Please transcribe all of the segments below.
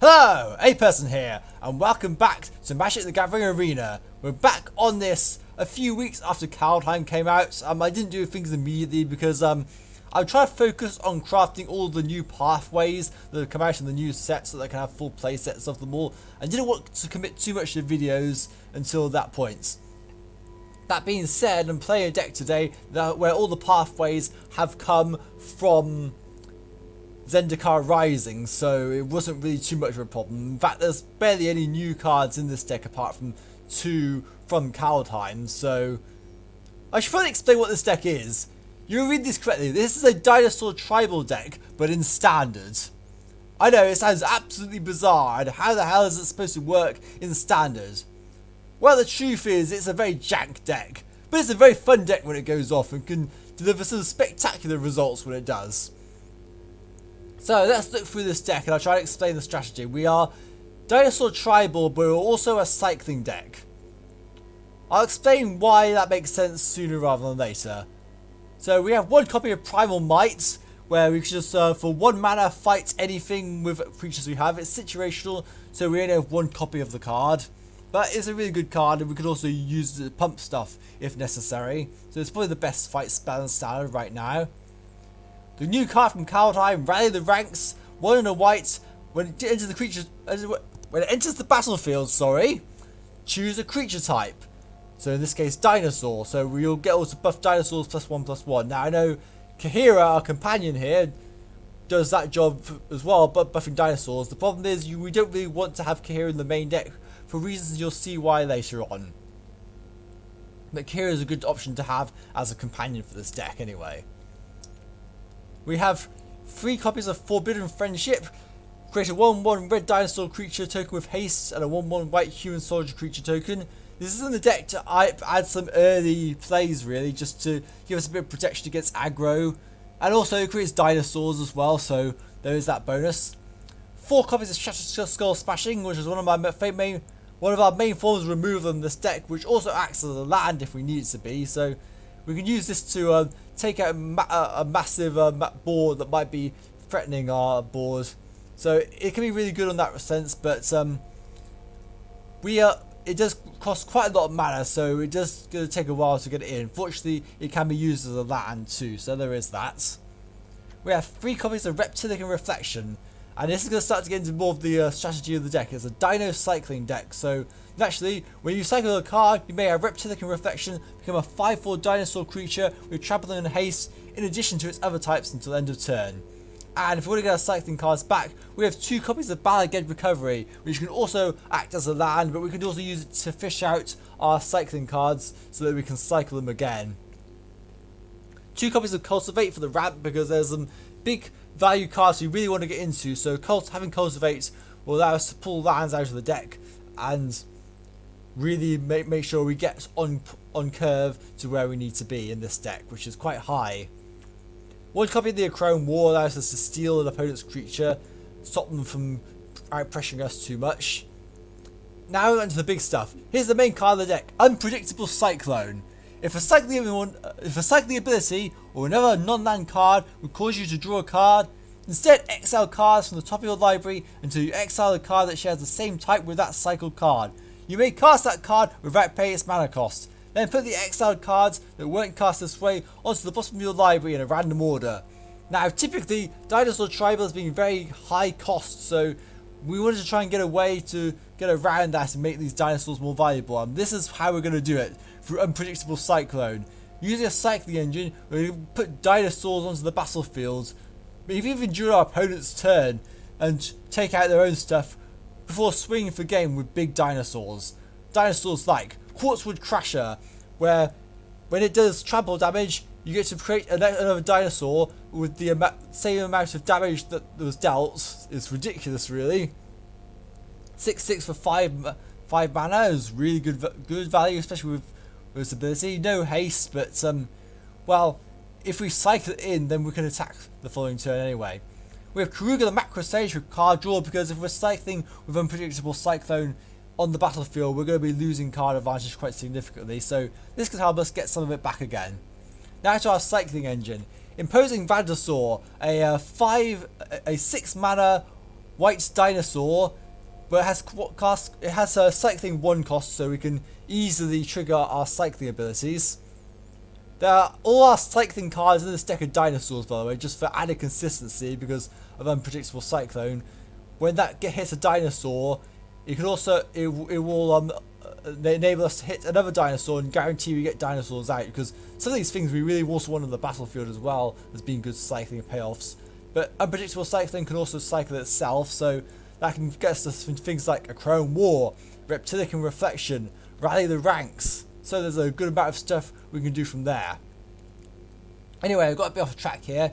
Hello, A-Person here, and welcome back to Magic the Gathering Arena. We're back on this a few weeks after Kaldheim came out. I didn't do things immediately because I'm trying to focus on crafting all the new pathways that have come out in the new sets so that I can have full play sets of them all. I didn't want to commit too much to videos until that point. That being said, I'm playing a deck today where all the pathways have come from Zendikar Rising, so it wasn't really too much of a problem. In fact, there's barely any new cards in this deck apart from two from Kaldheim, so I should probably explain what this deck is. You'll read this correctly. This is a Dinosaur Tribal deck, but in Standard. I know, it sounds absolutely bizarre, and how the hell is it supposed to work in Standard? Well, the truth is, it's a very jank deck, but it's a very fun deck when it goes off and can deliver some spectacular results when it does. So let's look through this deck and I'll try to explain the strategy. We are Dinosaur Tribal, but we're also a cycling deck. I'll explain why that makes sense sooner rather than later. So we have one copy of Primal Might, where we can just for 1 mana fight anything with creatures we have. It's situational, so we only have one copy of the card. But it's a really good card, and we could also use it to pump stuff if necessary. So it's probably the best fight spell in Standard right now. The new card from Kaldheim, Rally the Ranks, 1 and a white. When it enters the battlefield, choose a creature type. So in this case, Dinosaur. So we'll get all to buff dinosaurs +1/+1. Now I know Kahira, our companion here, does that job as well, but buffing dinosaurs. The problem is we don't really want to have Kahira in the main deck for reasons you'll see why later on. But Kahira is a good option to have as a companion for this deck anyway. We have 3 copies of Forbidden Friendship. Create a 1/1 red dinosaur creature token with haste and a 1/1 white human soldier creature token. This is in the deck to add some early plays really, just to give us a bit of protection against aggro. And also it creates dinosaurs as well, so there is that bonus. 4 copies of Shattered Skull Smashing, which is one of our main forms of removal in this deck, which also acts as a land if we need it to be. So we can use this to take out a massive board that might be threatening our board. So it can be really good on that sense, but it does cost quite a lot of mana, so it does going to take a while to get it in. Fortunately, it can be used as a land too, so there is that. We have 3 copies of Reptilic and Reflection, and this is going to start to get into more of the strategy of the deck. It's a Dino cycling deck, so naturally, when you cycle a card, you may have Reptilic and Reflection become a 5/4 dinosaur creature with Trampling and Haste, in addition to its other types until end of turn. And if we want to get our cycling cards back, we have 2 copies of Balaged Recovery, which can also act as a land, but we can also use it to fish out our cycling cards so that we can cycle them again. 2 copies of Cultivate for the ramp, because there's some big value cards we really want to get into, so having Cultivate will allow us to pull lands out of the deck and really make sure we get on curve to where we need to be in this deck, which is quite high. 1 copy of the Achrome War allows us to steal an opponent's creature, stop them from out-pressuring us too much. Now we're on to the big stuff. Here's the main card of the deck, Unredictable Cyclone. If a cycling ability or another non-land card would cause you to draw a card, instead exile cards from the top of your library until you exile a card that shares the same type with that cycled card. You may cast that card without paying its mana cost. Then put the exiled cards that weren't cast this way onto the bottom of your library in a random order. Now typically Dinosaur Tribal has been very high cost, so we wanted to try and get a way to get around that and make these dinosaurs more valuable, and this is how we're going to do it, through Unpredictable Cyclone. Using a cycling engine, we put dinosaurs onto the battlefield, maybe even during our opponent's turn, and take out their own stuff before swinging for game with big dinosaurs. Dinosaurs like Quartzwood Crasher, where when it does trample damage, you get to create another dinosaur with the same amount of damage that was dealt. It's ridiculous, really. 6/6 for 5 mana is really good value, especially with its ability. No haste, but well, if we cycle it in, then we can attack the following turn anyway. We have Karuga the Macro Sage for card draw, because if we're cycling with Unpredictable Cyclone on the battlefield, we're going to be losing card advantage quite significantly, so this can help us get some of it back again. Now to our cycling engine. Imposing Venusaur, a 6 mana White's Dinosaur, but it has a cycling 1 cost, so we can easily trigger our cycling abilities. All our cycling cards in this deck are dinosaurs, by the way, just for added consistency because of Unpredictable Cyclone. When that hits a dinosaur, it will enable us to hit another dinosaur and guarantee we get dinosaurs out, because some of these things we really also want on the battlefield as well as being good cycling payoffs. But Unpredictable Cycling can also cycle itself, so that can get us to things like a Chrome War, Reptilican Reflection, Rally the Ranks. So there's a good amount of stuff we can do from there. Anyway, I've got a bit off track here.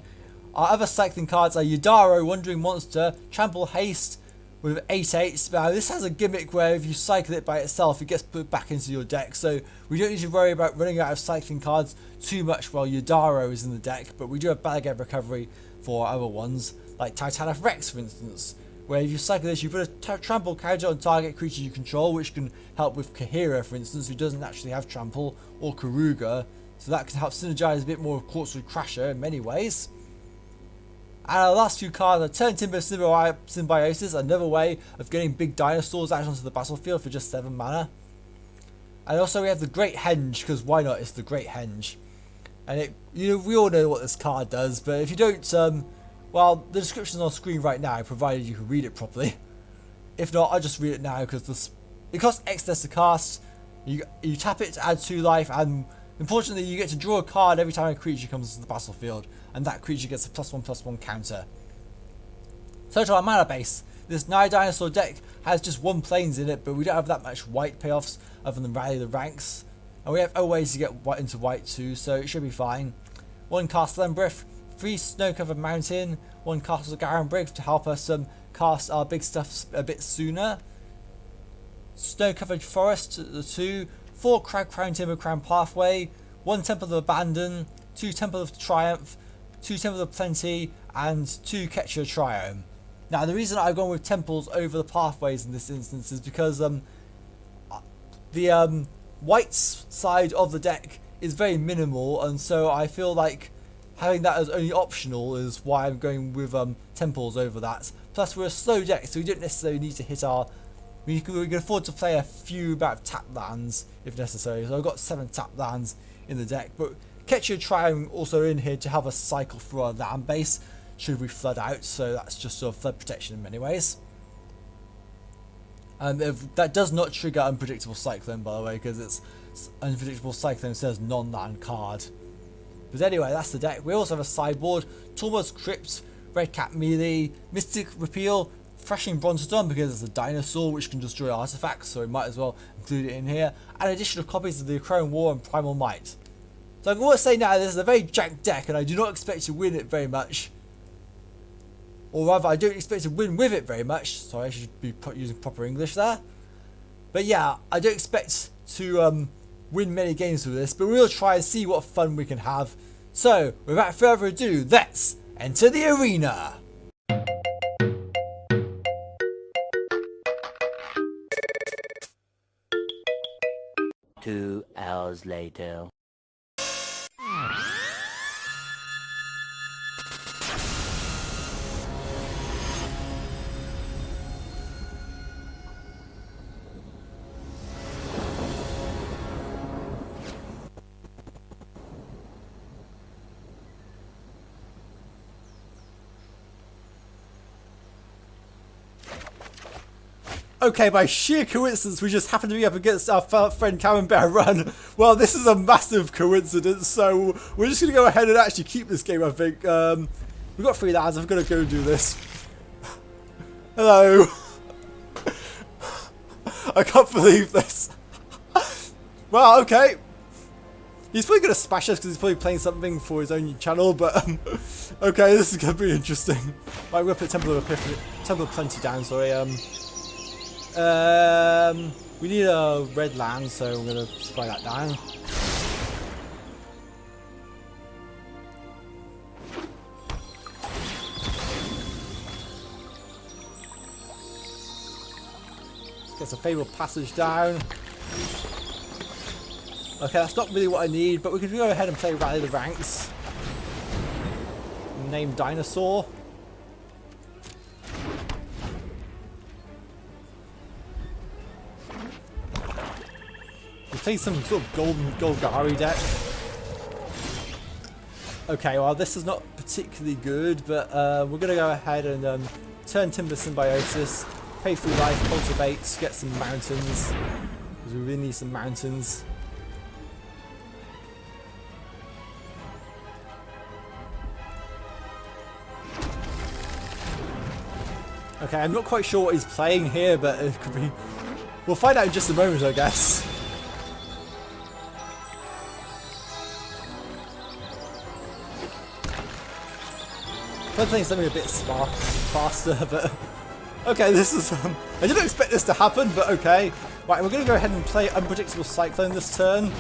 Our other cycling cards are Yadaro, Wandering Monster, Trample Haste with 8/8. Now this has a gimmick where if you cycle it by itself, it gets put back into your deck. So we don't need to worry about running out of cycling cards too much while Yadaro is in the deck. But we do have Balagad Recovery for other ones, like Titanif Rex for instance, where if you cycle this, you put a trample counter on target creature you control, which can help with Kahira, for instance, who doesn't actually have trample, or Karuga. So that can help synergize a bit more of Quartz with Crasher in many ways. And our last few cards are Turn Timber Symbiosis, another way of getting big dinosaurs out onto the battlefield for just 7 mana. And also we have the Great Henge, because why not? It's the Great Henge. And we all know what this card does, but if you don't, well, the description's on screen right now, provided you can read it properly. If not, I'll just read it now, because it costs X less to cast. You tap it to add 2 life, and unfortunately you get to draw a card every time a creature comes to the battlefield, and that creature gets a +1/+1 counter. So to our mana base, this Naya Dinosaur deck has just 1 planes in it, but we don't have that much white payoffs other than Rally the Ranks. And we have other ways to get into white too, so it should be fine. 1 Castle Embrith, 3 Snow-Covered Mountain, 1 Castle Garenbrigg to help us cast our big stuff a bit sooner. Snow-Covered Forest, 2, 4 Crown Timber Crown Pathway, 1 Temple of Abandon, 2 Temple of Triumph, 2 Temple of Plenty, and 2 Ketcher Triome. Now the reason I've gone with temples over the pathways in this instance is because the white's side of the deck is very minimal, and so I feel like having that as only optional is why I'm going with temples over that. Plus we're a slow deck, so we don't necessarily need to hit our... We can afford to play a few about tap lands if necessary. So I've got 7 tap lands in the deck, but Ketcher Triome also in here to help us cycle through our land base should we flood out, so that's just sort of flood protection in many ways. And that does not trigger Unpredictable Cyclone, by the way, because it's Unpredictable Cyclone says non-land card. But anyway, that's the deck. We also have a sideboard, Tormod's Crypt, Red Cap Melee, Mystic Repeal, Thrashing Bronzodon because it's a dinosaur which can destroy artifacts, so we might as well include it in here, and additional copies of the Chrome War and Primal Might. So I'm going to say now, this is a very jank deck, and I do not expect to win it very much. Or rather, I don't expect to win with it very much. Sorry, I should be using proper English there. But yeah, I don't expect to win many games with this, but we'll try and see what fun we can have. So, without further ado, let's enter the arena! 2 hours later. Okay, by sheer coincidence, we just happen to be up against our friend Camembert Run. Well, this is a massive coincidence, so we're just going to go ahead and actually keep this game, I think. We've got 3 lands, I'm going to go and do this. Hello. I can't believe this. Well, okay. He's probably going to smash us because he's probably playing something for his own channel, but okay, this is going to be interesting. Right, we're going to put Temple of Plenty down, sorry. We need a red land, so I'm going to supply that down. Let's get some Fabled Passage down. Okay, that's not really what I need, but we can go ahead and play Rally the Ranks. Name Dinosaur. play some sort of Golgari deck. Okay, well this is not particularly good, but we're going to go ahead and turn Timber Symbiosis, pay through life, cultivate, get some mountains, because we really need some mountains. Okay, I'm not quite sure what he's playing here, but it could be... We'll find out in just a moment, I guess. I'm playing something a bit faster, but... Okay, this is... I didn't expect this to happen, but okay. Right, we're going to go ahead and play Unredictable Cyclone this turn.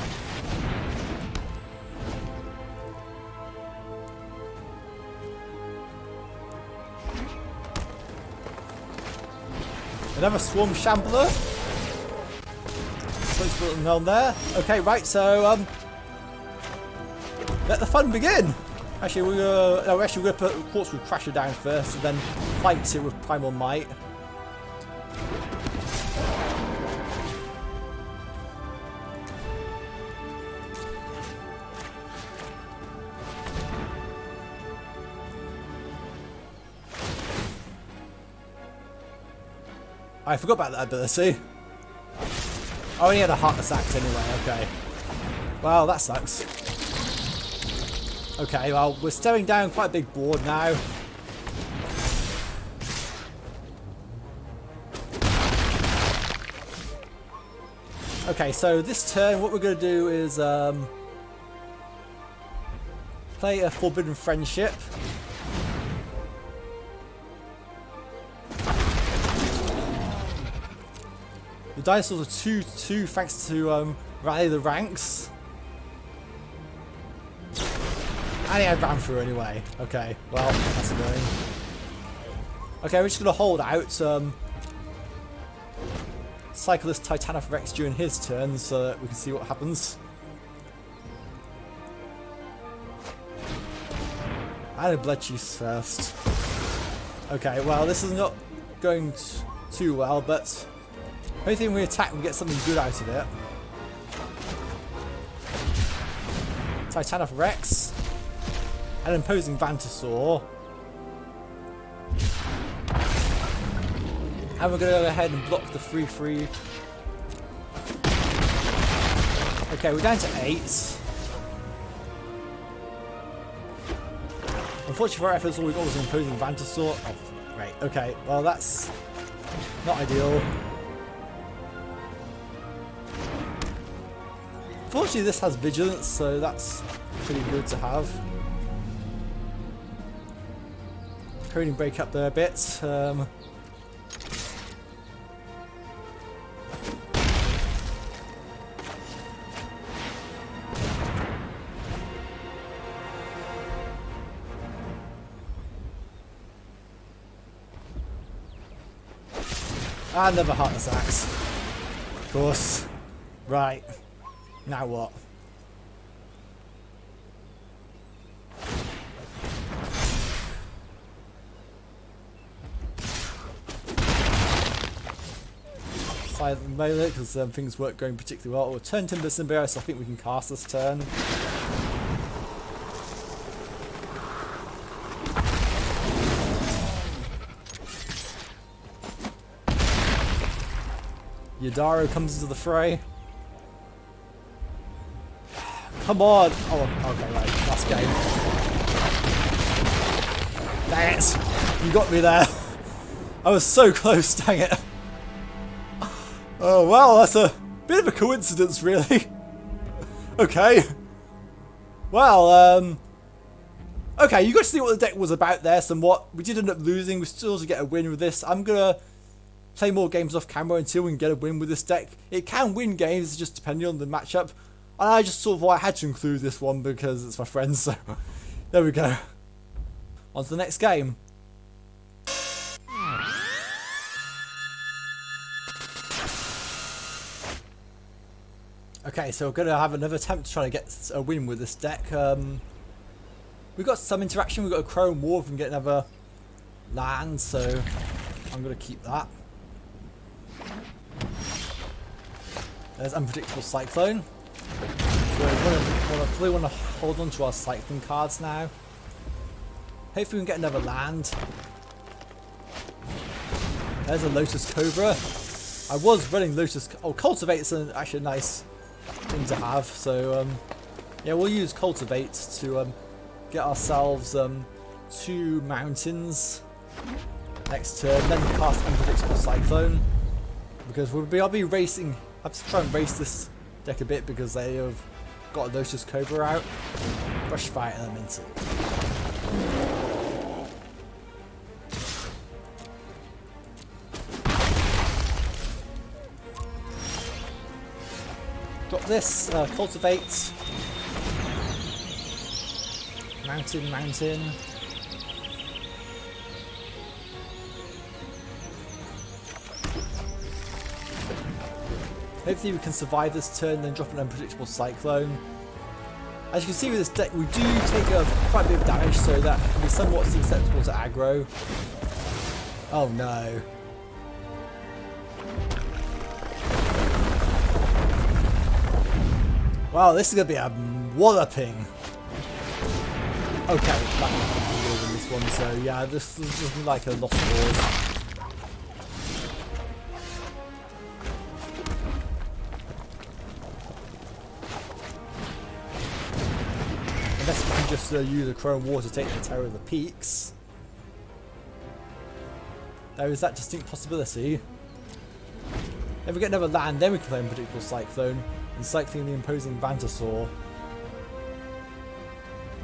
Another Swarm Shambler. Put it on there. Okay, right, so let the fun begin. Actually, we're going to put Quartzwood Crasher down first, and then fight it with Primal Might. I forgot about that ability. I only had a Heart Attack anyway, okay. Well, that sucks. Okay, well, we're staring down quite a big board now. Okay, so this turn, what we're going to do is play a Forbidden Friendship. The Dinosaurs are 2-2 thanks to Rally the Ranks. And he had ran through anyway. Okay, well, that's annoying. Okay, we're just going to hold out. Cycle this Titanoth Rex during his turn so that we can see what happens. And a Blood Juice first. Okay, well, this is not going too well, but hopefully when we attack we get something good out of it. Titanoth Rex. An Imposing Vantasaur. And we're going to go ahead and block the 3-3. Okay, we're down to 8. Unfortunately for our efforts, all we got was an Imposing Vantasaur. Oh, right, okay, well that's not ideal. Fortunately this has Vigilance, so that's pretty good to have. Coding break up there a bit. Another Heart Attacks. Of course. Right. Now what? Silent melee because things weren't going particularly well. We'll turn Timber Symbiosis. I think we can cast this turn. Yadaro comes into the fray. Come on! Oh, okay, right. Last game. Dang it! You got me there. I was so close, dang it. Oh, well, that's a bit of a coincidence, really. Okay. Well, okay, you got to see what the deck was about there somewhat. We did end up losing. We still to get a win with this. I'm going to play more games off camera until we can get a win with this deck. It can win games, just depending on the matchup. And I just sort of I had to include this one because it's my friend, so there we go. On to the next game. Okay, so we're going to have another attempt to try to get a win with this deck. We've got some interaction. We've got a Chrome War. We can get another land, so I'm going to keep that. There's Unredictable Cyclone. So we probably want to hold on to our cycling cards now. Hopefully we can get another land. There's a Lotus Cobra. I was running Lotus... Oh, Cultivate's actually a nice thing to have. So, yeah, we'll use Cultivate to get ourselves 2 mountains next turn. Then cast Unredictable Cyclone. Because I'll be racing... I have to try and race this deck a bit because they have got a Lotus Cobra out. Brush Fire Elemental. Drop this, Cultivate. Mountain. Hopefully we can survive this turn, then drop an Unpredictable Cyclone. As you can see with this deck, we do take quite a bit of damage, so that can be somewhat susceptible to aggro. Oh no. Wow, this is going to be a walloping. Okay, that might be this one, so yeah, this is like a Lost Cause. Unless we can just use a Chrome War to take the Terror of the Peaks. There is that distinct possibility. If we get another land, then we can play Unpredictable Cyclone and cycling the imposing Dinosaur.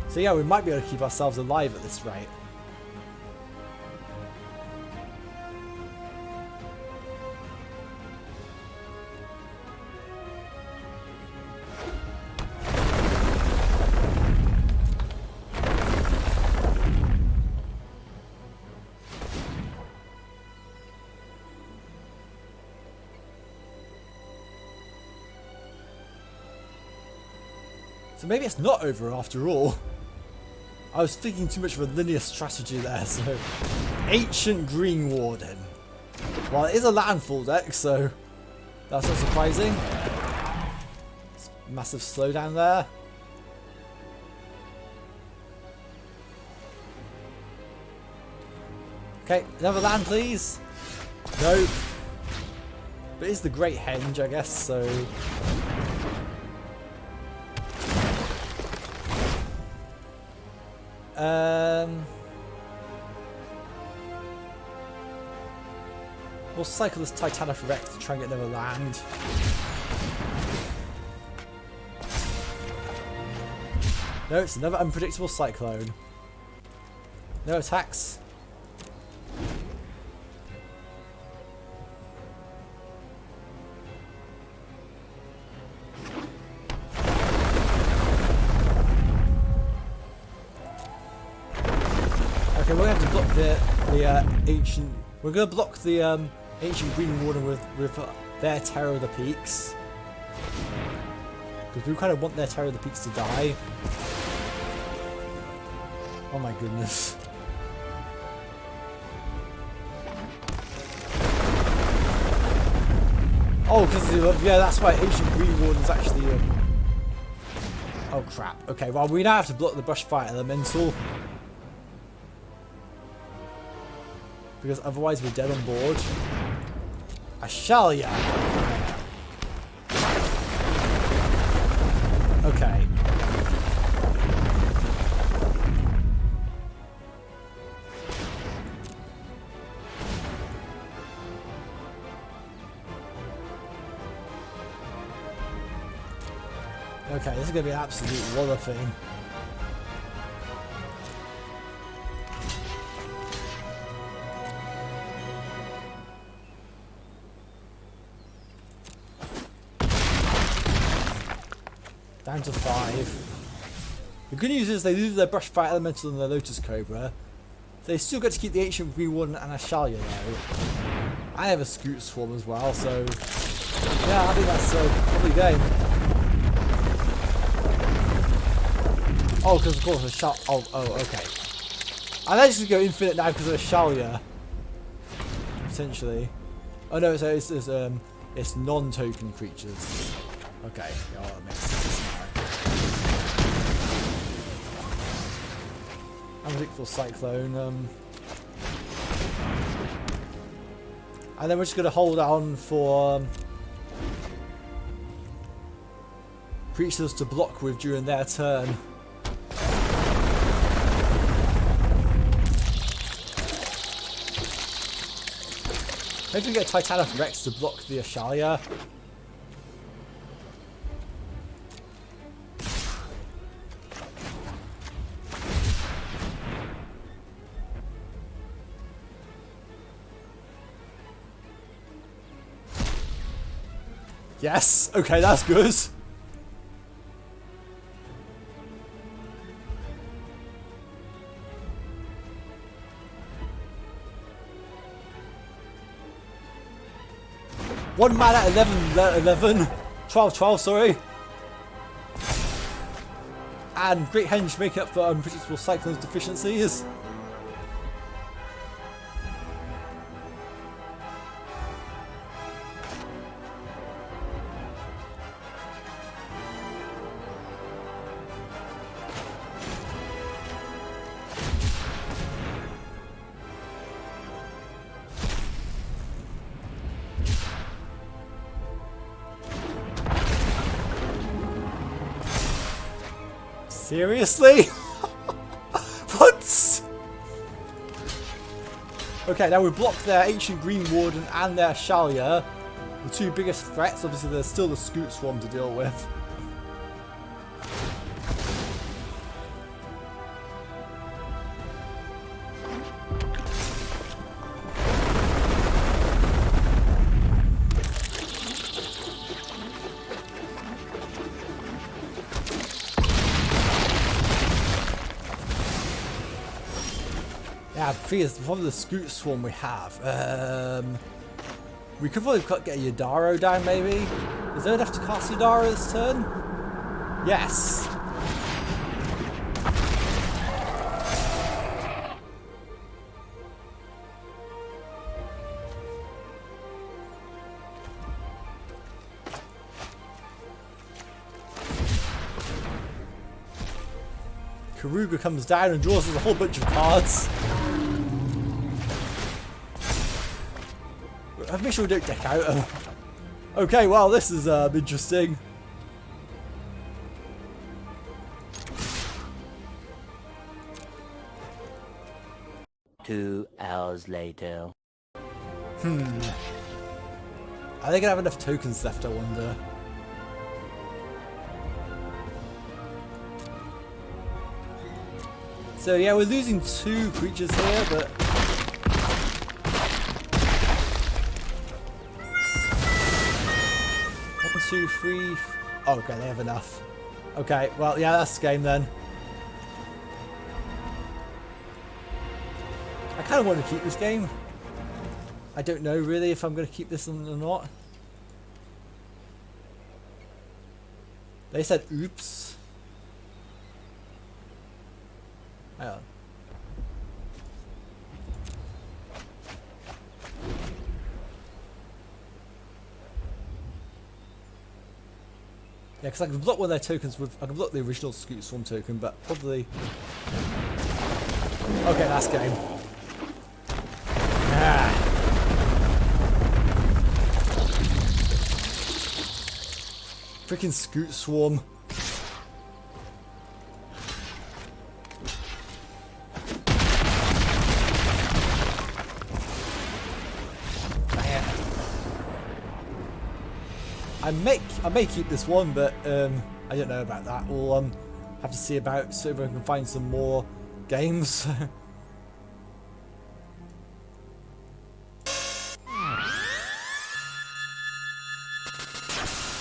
So yeah, we might be able to keep ourselves alive at this rate. So maybe it's not over after all. I was thinking too much of a linear strategy there, so... Ancient Green Warden. Well, it is a landfall deck, so... That's not surprising. Massive slowdown there. Okay, another land please. Nope. But it's the Great Henge, I guess, so... We'll cycle this Titanosaurus Rex to try and get another land. No, it's another Unpredictable Cyclone. No attacks. Okay, we're going to have to block the ancient... We're going to block the Ancient Green Warden with their Terror of the Peaks. Because we kind of want their Terror of the Peaks to die. Oh my goodness. Oh, because yeah, that's why Ancient Green Warden is actually... Oh crap. Okay, well we now have to block the Brush Fire Elemental. Because otherwise we're dead on board. Ashalia. Okay. Okay, this is going to be an absolute walloping. Down to 5. The good news is they lose their Brush Fire Elemental and their Lotus Cobra. They still get to keep the Ancient Green Warden and Ashalia though. I have a Scoot Swarm as well, so yeah, I think that's a probably game. Oh, because of course Ashalia. Oh, okay. I'm actually going to go infinite now because of Ashalia. Potentially. Oh no, it's It's non-token creatures. Okay, oh, that makes sense now. Unredictable Cyclone. And then we're just going to hold on for creatures to block with during their turn. Maybe we get Titanic Rex to block the Ashalia. Yes, okay, that's good. One man at 12, sorry. And Great Henge making up for Unredictable Cyclone's deficiencies. Seriously? What? Okay, now we blocked their Ancient Green Warden and their Shalia. The two biggest threats. Obviously, there's still the Scoot Swarm to deal with. Yeah, the thing is, from the Scoot Swarm we have, we could probably get a Yadaro down, maybe? Is there enough to cast Yadaro this turn? Yes! Karuga comes down and draws us a whole bunch of cards. Make sure we don't deck out. Okay, well, this is interesting. Two hours later. Are they gonna have enough tokens left, I wonder? So yeah, we're losing two creatures here, but one, two, three. Oh, okay, they have enough. Okay, well, yeah, that's the game then. I kind of want to keep this game. I don't know really if I'm going to keep this or not. They said oops. Hang on. Yeah, because I can block one of their tokens with. I can block the original Scoot Swarm token, but probably. Okay, last game. Ah. Freaking Scoot Swarm. I may keep this one, but I don't know about that. We'll have to see about so if I can find some more games.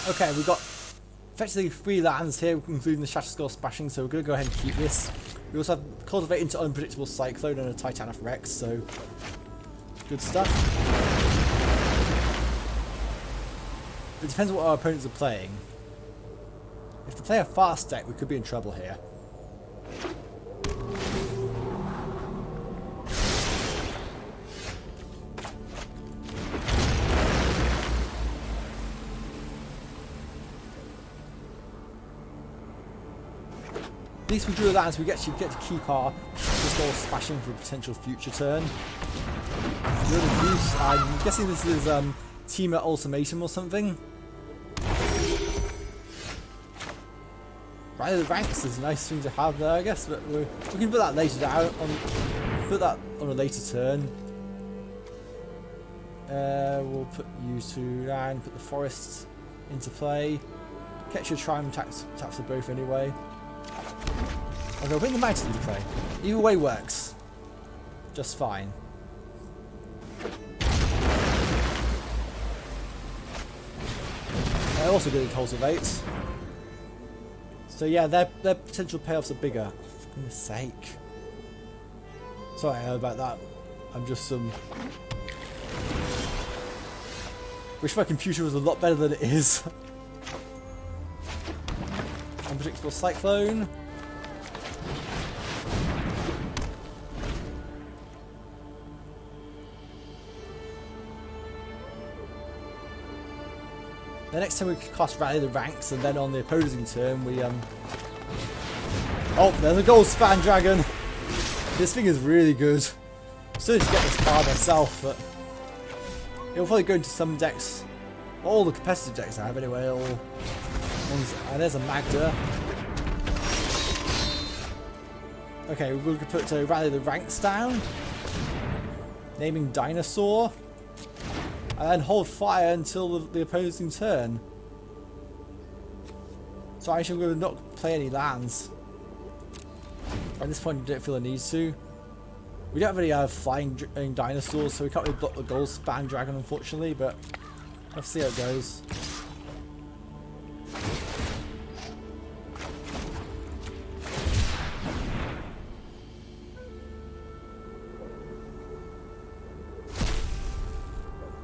Okay, we've got effectively 3 lands here, including the Shatterskull Smashing, so we're going to go ahead and keep this. We also have Cultivate into Unredictable Cyclone and a Titanic Rex, so good stuff. It depends on what our opponents are playing. If they play a fast deck, we could be in trouble here. least we drew a land, so we actually get to keep our Regisaur smashing for a potential future turn. I'm guessing this is Temur Ultimatum or something. Right, the ranks is a nice thing to have there, I guess, but we can put that later down. Put that on a later turn. We'll put you two down, put the forests into play. Catch your Triumph taps for both anyway. I'm going to bring the mountain into play. Either way works. Just fine. I also get to cultivate. So yeah, their potential payoffs are bigger. For goodness sake. Sorry about that. I'm just wish my computer was a lot better than it is. Unredictable Cyclone. The next time we cast Rally the Ranks, and then on the opposing turn we oh, there's a gold span dragon. This thing is really good. I'm still to get this card myself, but it'll probably go into some decks. All the competitive decks I have anyway. All ones, and there's a Magda. Okay, we're going to put Rally the Ranks down. Naming Dinosaur. And then hold fire until the opposing turn. So actually we're going to not play any lands. At this point, we don't feel a need to. We don't really have flying dinosaurs, so we can't really block the gold span dragon, unfortunately, but let's see how it goes.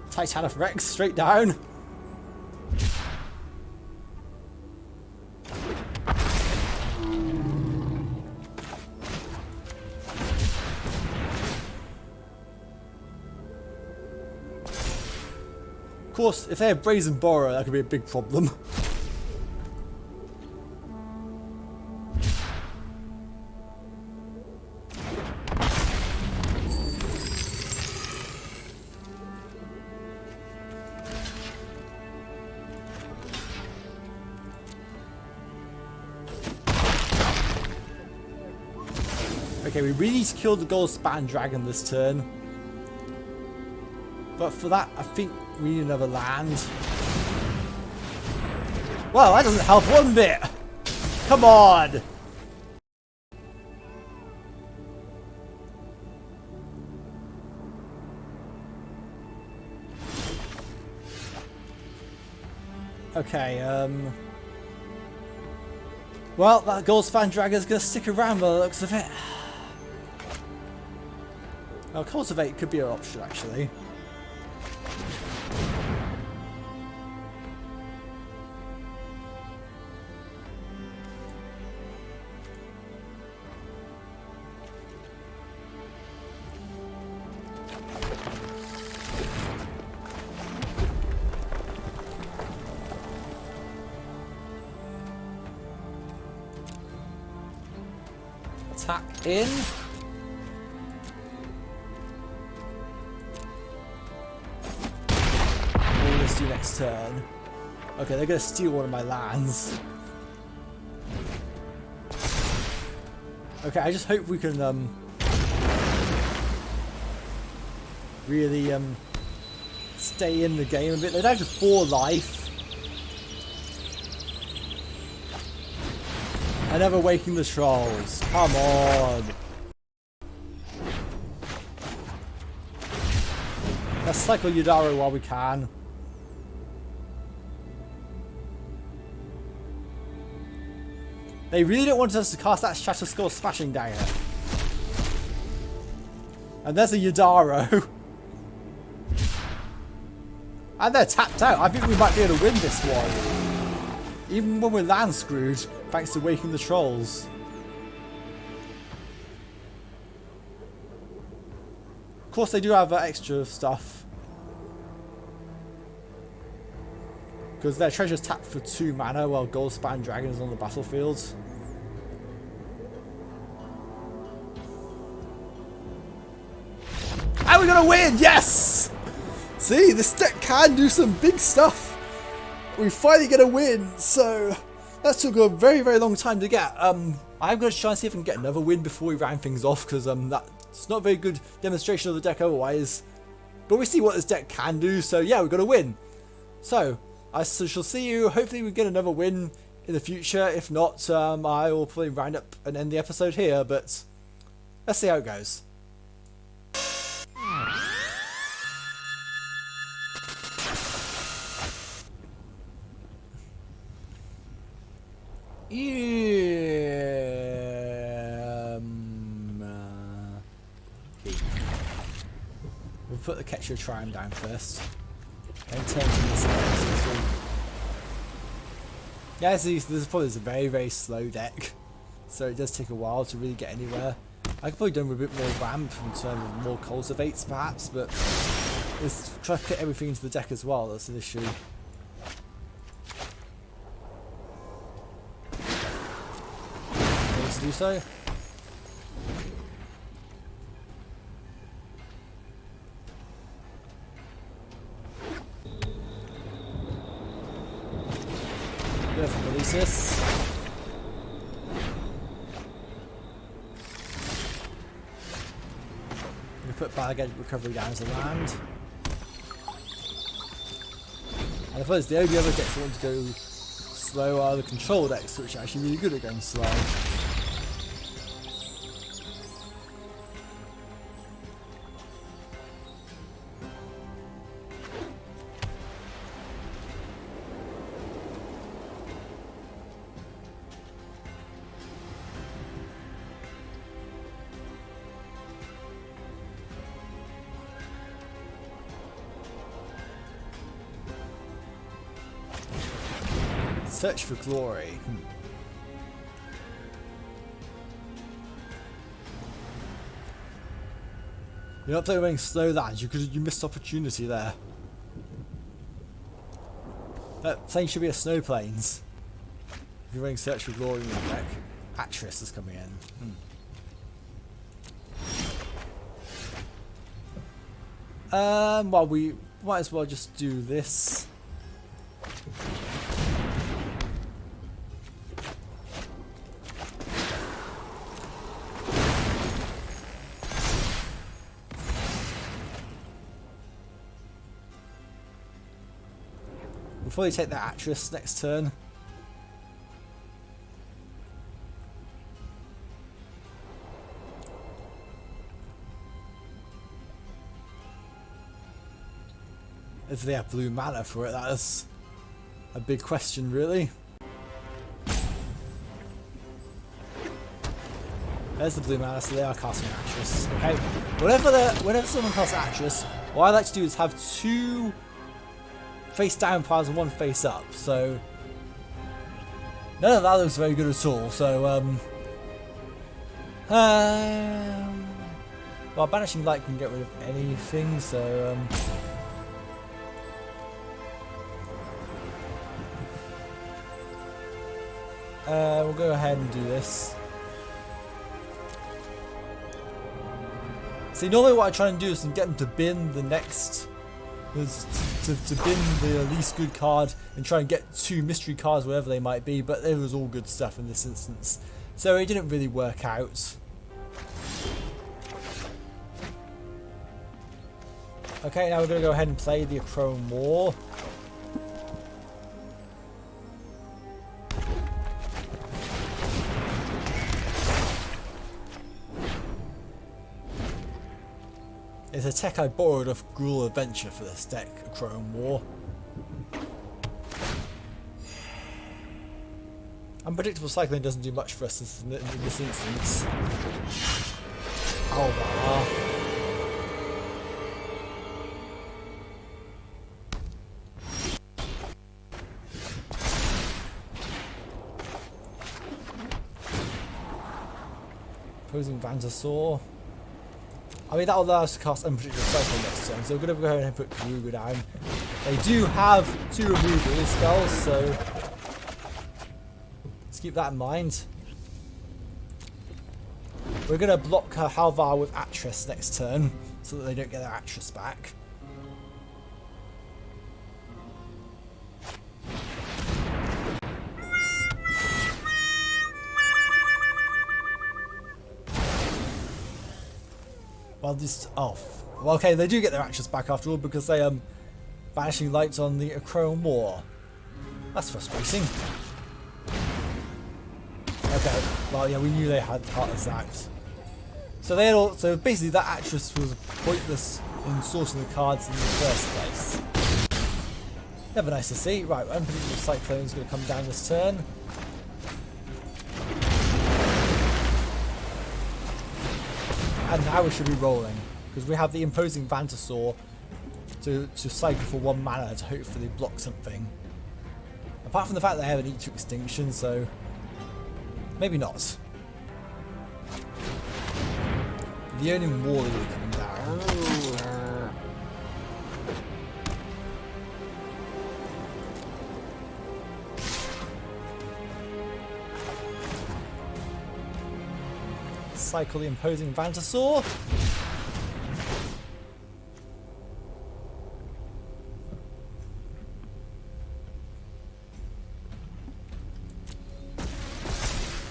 Titanic Rex straight down. Of course, if they have Brazen Borer, that could be a big problem. Okay, we really need to kill the gold span dragon this turn. But for that, I think we need another land. Well, that doesn't help one bit. Come on. Okay, well, that gold span dragon's gonna stick around by the looks of it. Well, cultivate could be an option, actually. Attack in. Do next turn. Okay, they're gonna steal one of my lands. Okay, I just hope we can really stay in the game a bit. They're down to 4 life. And never waking the trolls. Come on. Let's cycle Yudaro while we can. They really don't want us to cast that Shatter Skull Smashing Dagger. And there's a Yudaro. And they're tapped out. I think we might be able to win this one. Even when we're land screwed, thanks to Waking the Trolls. Of course they do have extra stuff. Because their treasure's tapped for 2 mana while Gold Span Dragon is on the battlefield. And we're gonna win! Yes! See, this deck can do some big stuff. We finally get a win, so that took a very, very long time to get. I'm going to try and see if I can get another win before we round things off, because that's not a very good demonstration of the deck otherwise. But we see what this deck can do, so yeah, we've got a win. So, I shall see you. Hopefully we get another win in the future. If not, I will probably round up and end the episode here, but let's see how it goes. We'll put the Ketcher Triumph down first. Then turn to this side. Yeah, this probably is a very, very slow deck. So it does take a while to really get anywhere. I could probably do with a bit more ramp in terms of more cultivates perhaps, but it's trying to fit everything into the deck as well, that's an issue. To do so. Release this. We put Bargate Recovery down as a land. And I suppose the only other decks that want to go slow are the control decks, which are actually really good at going slow. Search for glory. You're not playing slow lands. You missed opportunity there. That plane should be a snow plains. If you're running search for glory in your deck, Atris is coming in. Well, we might as well just do this. We'll probably take the Atris next turn. If they have blue mana for it, that is a big question, really. There's the blue mana, so they are casting Atris. Okay, whenever someone casts Atris, what I like to do is have two face down piles and one face up. So none of that looks very good at all. So well, Banishing Light can get rid of anything. So we'll go ahead and do this. See, normally what I try and do is to get them to bin the next, to bin the least good card and try and get two mystery cards, whatever they might be, but it was all good stuff in this instance. So it didn't really work out. Okay, now we're going to go ahead and play the Achrome War. It's a tech I borrowed off Gruul Adventure for this deck, Achrome War. Unredictable Cyclone doesn't do much for us in this instance. Alva. Opposing Dinosaur. I mean, that will allow us to cast Unpredictable Cyclone next turn, so we're going to go ahead and put Gruul down. They do have two removal spells, so let's keep that in mind. We're going to block Halvar with Atris next turn, so that they don't get their actress back. Well, this well, okay, they do get their actress back after all because they vanishing lights on the Chrome War. That's frustrating. Okay, well, yeah, we knew they had Heartless Act. So they had all, so basically that actress was pointless in sourcing the cards in the first place. Never nice to see. Right, Unredictable Cyclone is going to come down this turn. And now we should be rolling because we have the imposing Dinosaur to cycle for 1 mana to hopefully block something. Apart from the fact that they have an Eat to Extinction, so maybe not. The only Wally coming down. Cycle the imposing Dinosaur.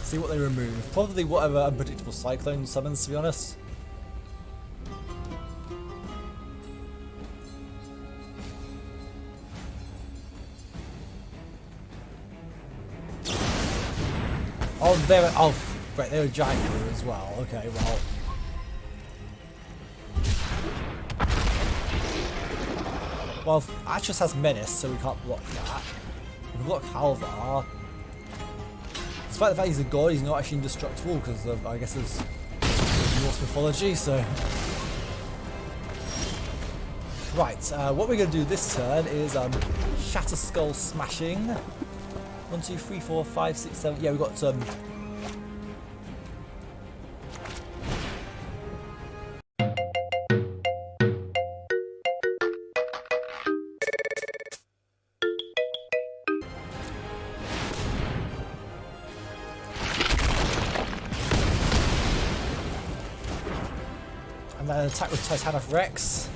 See what they remove. Probably whatever Unredictable Cyclone summons, to be honest. Oh, they were. Oh, right, they were janky as well. Okay, well. Well, Atlas has Menace, so we can't block that. We can block Halvar. Despite the fact he's a god, he's not actually indestructible because of, I guess, his Norse mythology, so. Right, what we're going to do this turn is Shatter Skull Smashing. 1, 2, 3, 4, 5, 6, 7. Yeah, we've got and then attack with Titan of Rex.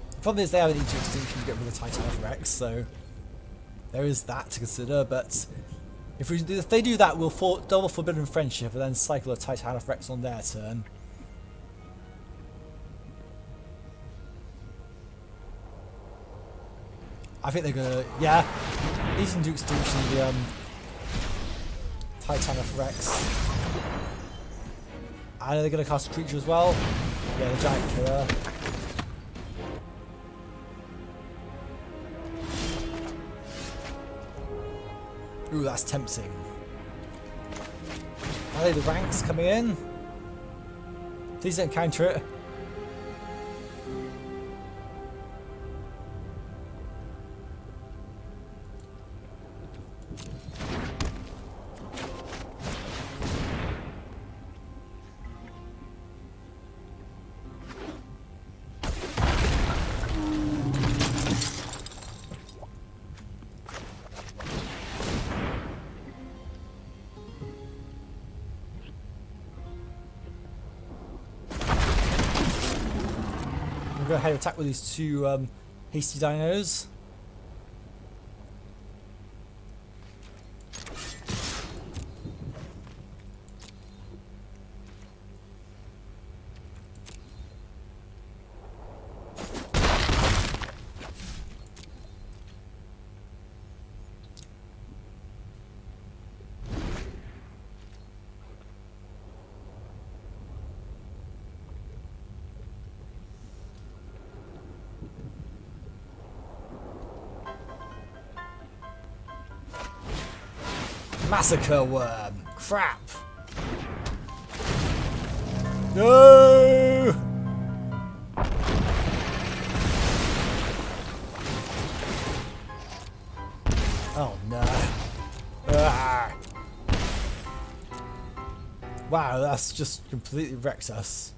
The problem is they have an Eat to Extinction to get rid of the Titan of Rex, so there is that to consider. But if they do that, we'll double Forbidden Friendship and then cycle a Titan of Rex on their turn. I think they're gonna, yeah, Eating to Extinction the Titan of Rex. And are they gonna cast a creature as well? Yeah, the Giant Killer. Ooh, that's tempting. Are they the ranks coming in? Please don't counter it. Go ahead and attack with these two hasty dinos. Massacre Worm. Crap. No. Oh no. Ah. Wow, that's just completely wrecked us.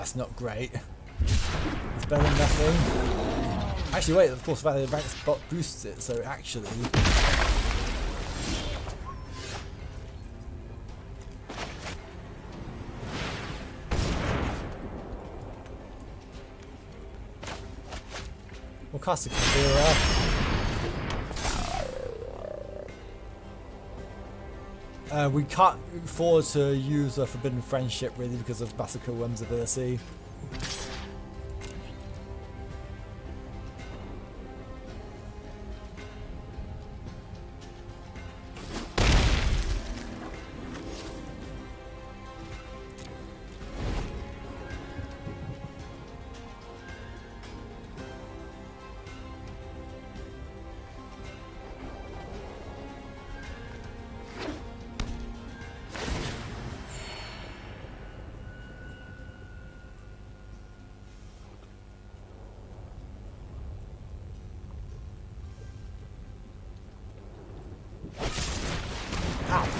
That's not great. It's better than nothing. Actually, wait, of course, value ranks boosts it, so actually. We'll cast a Kavira. We can't afford to use a Forbidden Friendship really because of Massacre Worm's ability.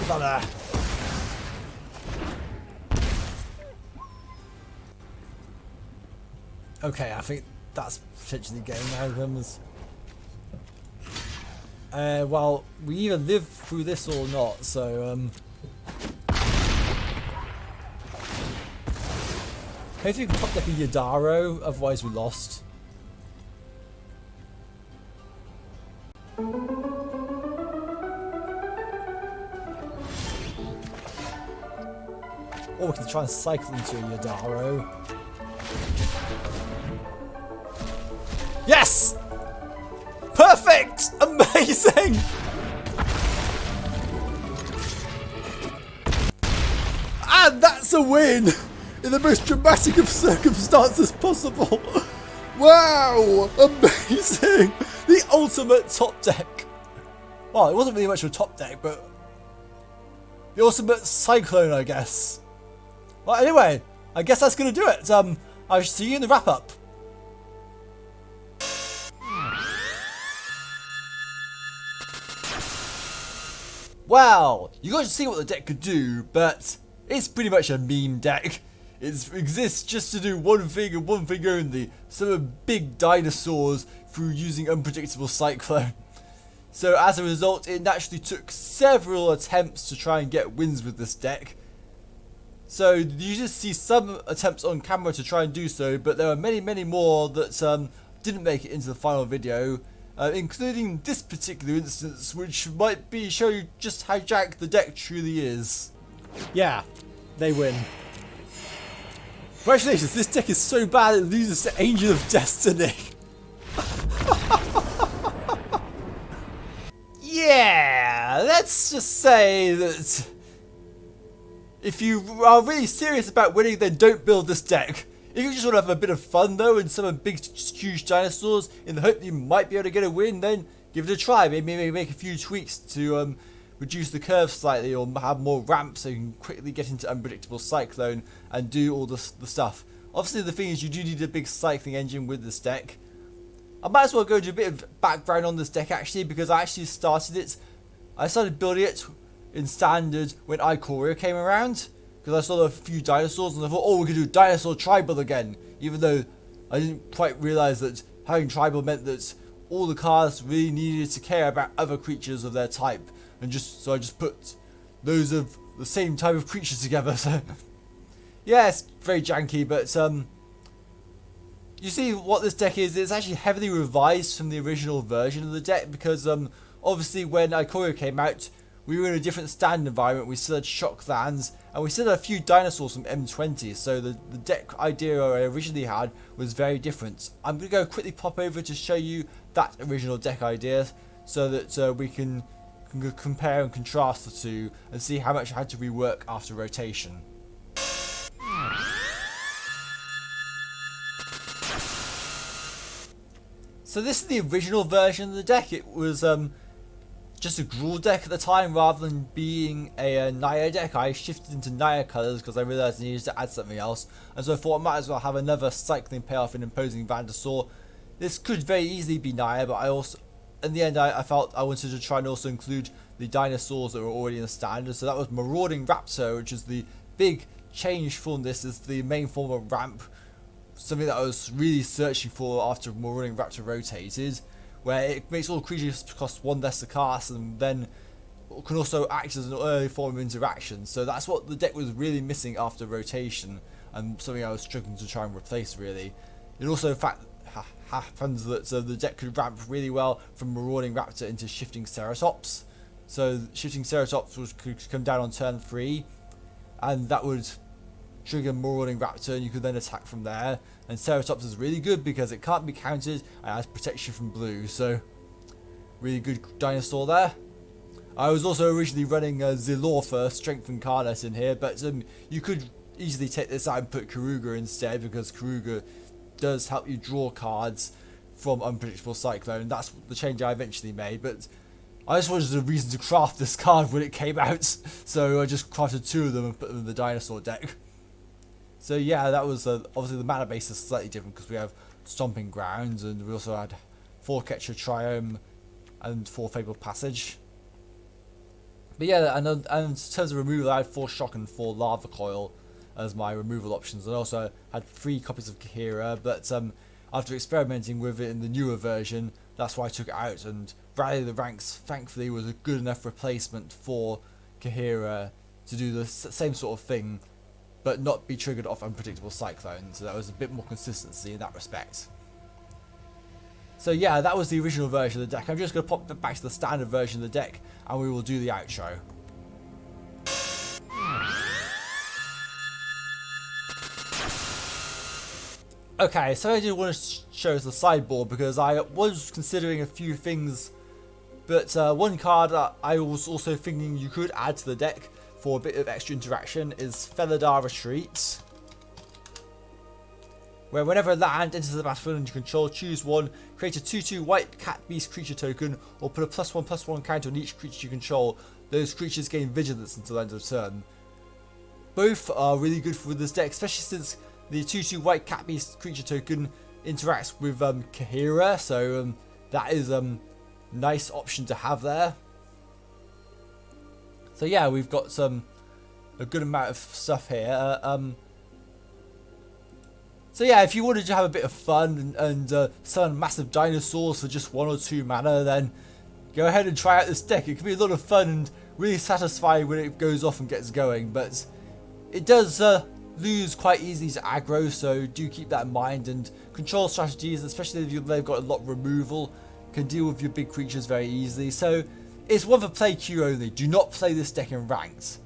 There. Okay, I think that's potentially getting outcomes. Well, we either live through this or not, so hopefully we can top deck a Yadaro, otherwise we're lost. Or we can try and cycle into a Yadaro. Yes! Perfect! Amazing! And that's a win! In the most dramatic of circumstances possible! Wow! Amazing! The ultimate top deck! Well, it wasn't really much of a top deck, but the ultimate cyclone, I guess. Well, anyway, I guess that's going to do it. I shall see you in the wrap-up. Well, you got to see what the deck could do, but it's pretty much a meme deck. It exists just to do one thing and one thing only: summon big dinosaurs through using Unredictable Cyclone. So as a result, it naturally took several attempts to try and get wins with this deck. So you just see some attempts on camera to try and do so, but there are many, many more that didn't make it into the final video, including this particular instance, which might be show you just how jank the deck truly is. Yeah, they win. Congratulations, this deck is so bad it loses to Angel of Destiny. Yeah, let's just say that if you are really serious about winning, then don't build this deck. If you just want to have a bit of fun though and summon big huge dinosaurs in the hope that you might be able to get a win, then give it a try. Maybe make a few tweaks to reduce the curve slightly or have more ramps so you can quickly get into Unredictable Cyclone and do all the stuff. Obviously the thing is you do need a big cycling engine with this deck. I might as well go into a bit of background on this deck actually, because I actually started it. I started building it in standard when Ikoria came around, because I saw a few dinosaurs and I thought, oh, we could do Dinosaur Tribal again, even though I didn't quite realise that having Tribal meant that all the cards really needed to care about other creatures of their type, and so I just put those of the same type of creatures together. So yeah, it's very janky, but you see what this deck is, it's actually heavily revised from the original version of the deck, because obviously when Ikoria came out, we were in a different stand environment. We still had shock lands, and we still had a few dinosaurs from M20, so the deck idea I originally had was very different. I'm going to go quickly pop over to show you that original deck idea, so that we can compare and contrast the two, and see how much I had to rework after rotation. So this is the original version of the deck. It was just a Gruul deck at the time rather than being a Naya deck. I shifted into Naya colours because I realised I needed to add something else, and so I thought I might as well have another cycling payoff in Imposing Vandersaur. This could very easily be Naya, but I also, in the end, I felt I wanted to try and also include the dinosaurs that were already in the standard. So that was Marauding Raptor, which is the big change from this is the main form of ramp, something that I was really searching for after Marauding Raptor rotated, where it makes all creatures cost 1 less to cast, and then can also act as an early form of interaction. So that's what the deck was really missing after rotation, and something I was struggling to try and replace really. It also in fact happens that the deck could ramp really well from Marauding Raptor into Shifting Ceratops. So Shifting Ceratops could come down on turn 3, and that would trigger Marauding Raptor, and you could then attack from there. And Ceratops is really good because it can't be countered and has protection from blue, so really good dinosaur there. I was also originally running Zilor for Strength and Carnage in here, but you could easily take this out and put Karuga instead, because Karuga does help you draw cards from Unredictable Cyclone. That's the change I eventually made, but I just wanted a reason to craft this card when it came out, so I just crafted 2 of them and put them in the dinosaur deck. So yeah, that was obviously the mana base is slightly different because we have Stomping Grounds, and we also had 4 Catcher Triome and 4 Fabled Passage. But yeah, and in terms of removal, I had 4 Shock and 4 Lava Coil as my removal options. I also had 3 copies of Kahira, but after experimenting with it in the newer version, that's why I took it out, and Rally the Ranks thankfully was a good enough replacement for Kahira to do the same sort of thing, but not be triggered off Unredictable Cyclone, so that was a bit more consistency in that respect. So yeah, that was the original version of the deck. I'm just going to pop back to the standard version of the deck, and we will do the outro. Okay, so I did want to show us the sideboard because I was considering a few things, but one card that I was also thinking you could add to the deck for a bit of extra interaction is Felidar Retreat, where whenever a land enters the battlefield under control, choose 1, create a 2/2 white cat beast creature token, or put a +1/+1 counter on each creature you control. Those creatures gain vigilance until the end of the turn. Both are really good for this deck, especially since the 2/2 white cat beast creature token interacts with Kahira, so that is a nice option to have there. So yeah, we've got a good amount of stuff here. So yeah, if you wanted to have a bit of fun and summon massive dinosaurs for just 1 or 2 mana, then go ahead and try out this deck. It can be a lot of fun and really satisfying when it goes off and gets going, but it does lose quite easily to aggro, so do keep that in mind. And control strategies, especially if they've got a lot of removal, can deal with your big creatures very easily. So it's one for play queue only. Do not play this deck in ranked.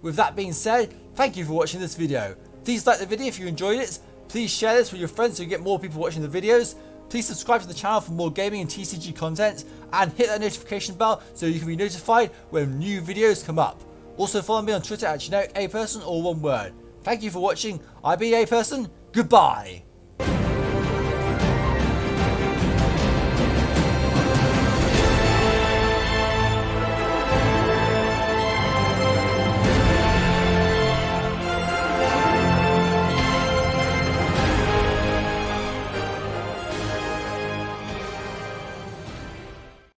With that being said, thank you for watching this video. Please like the video if you enjoyed it. Please share this with your friends so you get more people watching the videos. Please subscribe to the channel for more gaming and TCG content, and hit that notification bell so you can be notified when new videos come up. Also follow me on Twitter at generic_aperson, or one word. Thank you for watching. I've been A Person. Goodbye.